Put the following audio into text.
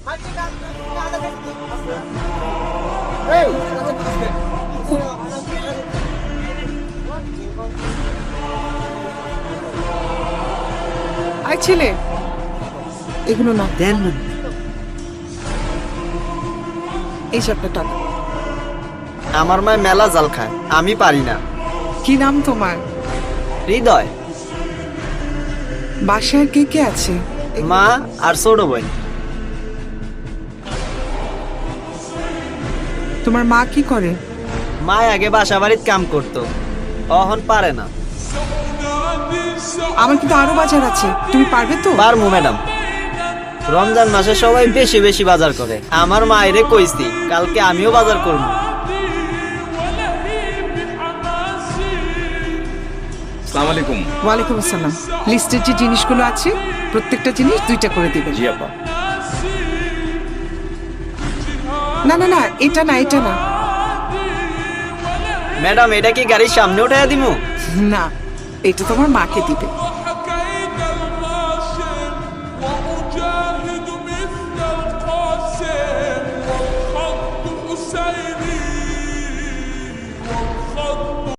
I ছেলে, এগুলো না, দেন না। এই সবটা টাকা। আমার মায় মেলা জাল খায়, আমি পারি না। কি নাম তোমার? হৃদয়। বাসায় কে কে আছে? মা আর ছোট বোন। তোমার মা কি করে? মা আগে বাসা বাড়িতে কাম করতো, অহন পারে না। আমার কিন্তু আরো বাজার আছে, তুমি পারবে তো? পারমু ম্যাডাম। রমজান মাসে সবাই বেশি বেশি বাজার করে, আমার মায়েরে কইছি কালকে আমিও বাজার করব। আসসালামু আলাইকুম। ওয়ালাইকুম আসসালাম। লিস্টের যে জিনিসগুলো আছে প্রত্যেকটা জিনিস 2টা করে দিবেন। জি আপা। না না না, এটা না, এটা না। ম্যাডাম এটা কি গাড়ির সামনে উঠাইয়া দিমু? না, এটা তোমার মাকে দিবে। وحكيت الماشن وأجاهد مثل القاسم والحق حسين